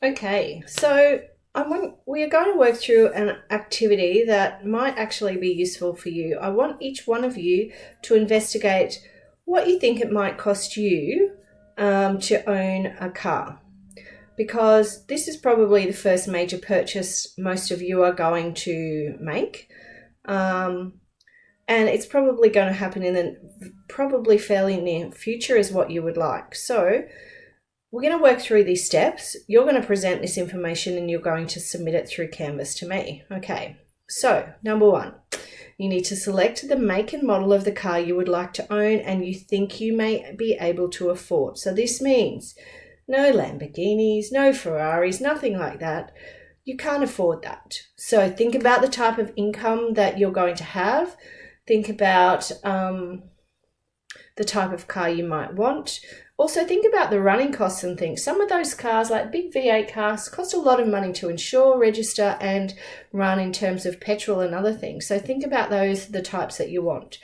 Okay, so we are going to work through an activity that might actually be useful for you. I want each one of you to investigate what you think it might cost you to own a car, because this is probably the first major purchase most of you are going to make. And it's probably going to happen in the probably fairly near future is what you would like. So we're going to work through these steps. You're going to present this information and you're going to submit it through Canvas to me. Okay, so number one, you need to select the make and model of the car you would like to own and you think you may be able to afford. So this means no Lamborghinis, no Ferraris, nothing like that. You can't afford that. So think about the type of income that you're going to have. Think about the type of car you might want. Also, think about the running costs and things. Some of those cars, like big V8 cars, cost a lot of money to insure, register, and run in terms of petrol and other things. So think about those, the types that you want.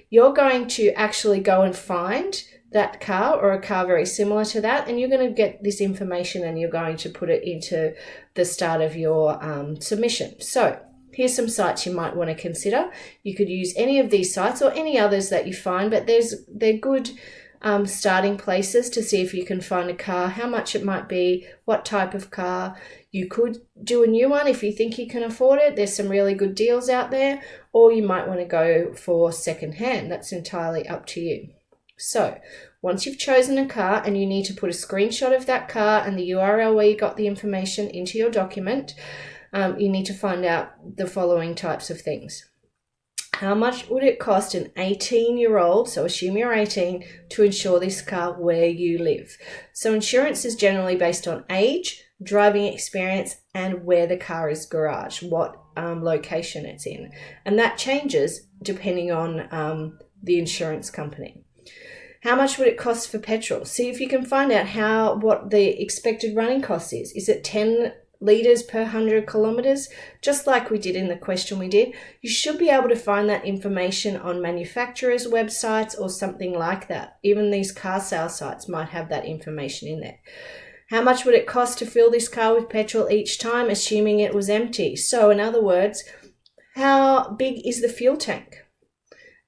You're going to actually go and find that car or a car very similar to that, and you're going to get this information and you're going to put it into the start of your submission. So here's some sites you might want to consider. You could use any of these sites or any others that you find, but they're good starting places to see if you can find a car, how much it might be, what type of car. You could do a new one if you think you can afford it. There's some really good deals out there, or you might want to go for secondhand. That's entirely up to you. So once you've chosen a car and you need to put a screenshot of that car and the URL where you got the information into your document, you need to find out the following types of things. How much would it cost an 18-year-old, so assume you're 18, to insure this car where you live? So insurance is generally based on age, driving experience, and where the car is garaged, what location it's in. And that changes depending on the insurance company. How much would it cost for petrol? See if you can find out what the expected running cost is. Is it 10 litres per 100 kilometres? Just like we did in the question we did. You should be able to find that information on manufacturers' websites or something like that. Even these car sale sites might have that information in there. How much would it cost to fill this car with petrol each time, assuming it was empty? So in other words, how big is the fuel tank?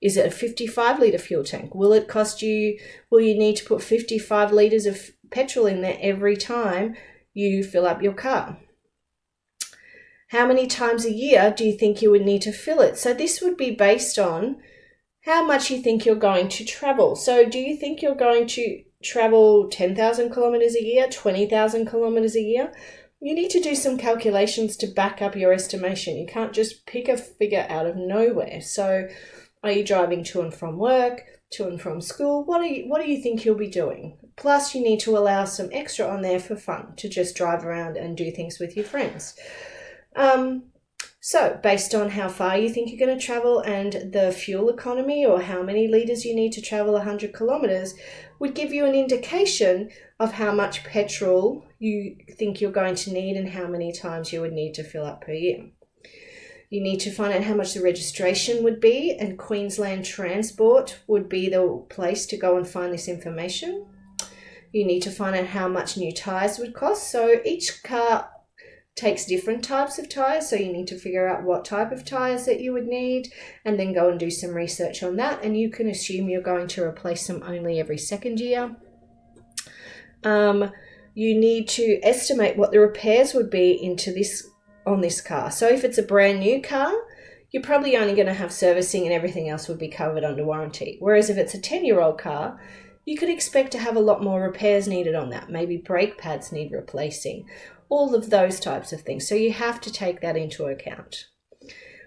Is it a 55 litre fuel tank? Will you need to put 55 litres of petrol in there every time you fill up your car? How many times a year do you think you would need to fill it? So this would be based on how much you think you're going to travel. So do you think you're going to travel 10,000 kilometres a year, 20,000 kilometres a year? You need to do some calculations to back up your estimation. You can't just pick a figure out of nowhere. So are you driving to and from work, to and from school? What do you think you'll be doing? Plus, you need to allow some extra on there for fun, to just drive around and do things with your friends. So based on how far you think you're going to travel and the fuel economy, or how many litres you need to travel 100 kilometres, would give you an indication of how much petrol you think you're going to need and how many times you would need to fill up per year. You need to find out how much the registration would be, and Queensland Transport would be the place to go and find this information. You need to find out how much new tyres would cost. So each car takes different types of tyres, so you need to figure out what type of tyres that you would need and then go and do some research on that. And you can assume you're going to replace them only every second year. You need to estimate what the repairs would be on this car. So if it's a brand new car, you're probably only going to have servicing and everything else would be covered under warranty. Whereas if it's a 10-year-old car, you could expect to have a lot more repairs needed on that. Maybe brake pads need replacing, all of those types of things. So you have to take that into account.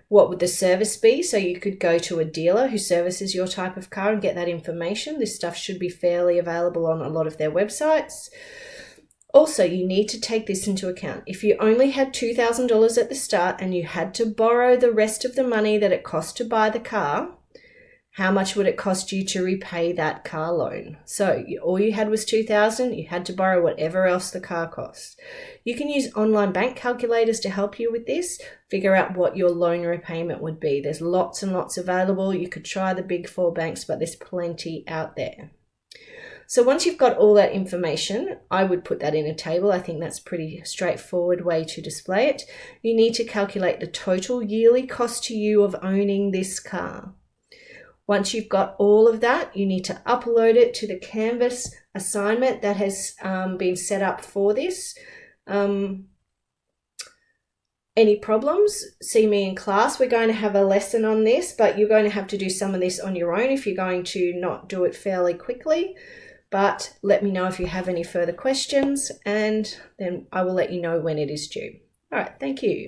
What would the service be? So you could go to a dealer who services your type of car and get that information. This stuff should be fairly available on a lot of their websites. Also, you need to take this into account. If you only had $2,000 at the start and you had to borrow the rest of the money that it cost to buy the car, how much would it cost you to repay that car loan? So all you had was $2,000, you had to borrow whatever else the car cost. You can use online bank calculators to help you with this, figure out what your loan repayment would be. There's lots and lots available. You could try the big four banks, but there's plenty out there. So once you've got all that information, I would put that in a table. I think that's a pretty straightforward way to display it. You need to calculate the total yearly cost to you of owning this car. Once you've got all of that, you need to upload it to the Canvas assignment that has been set up for this. Any problems, see me in class. We're going to have a lesson on this, but you're going to have to do some of this on your own if you're going to not do it fairly quickly. But let me know if you have any further questions, and then I will let you know when it is due. All right, thank you.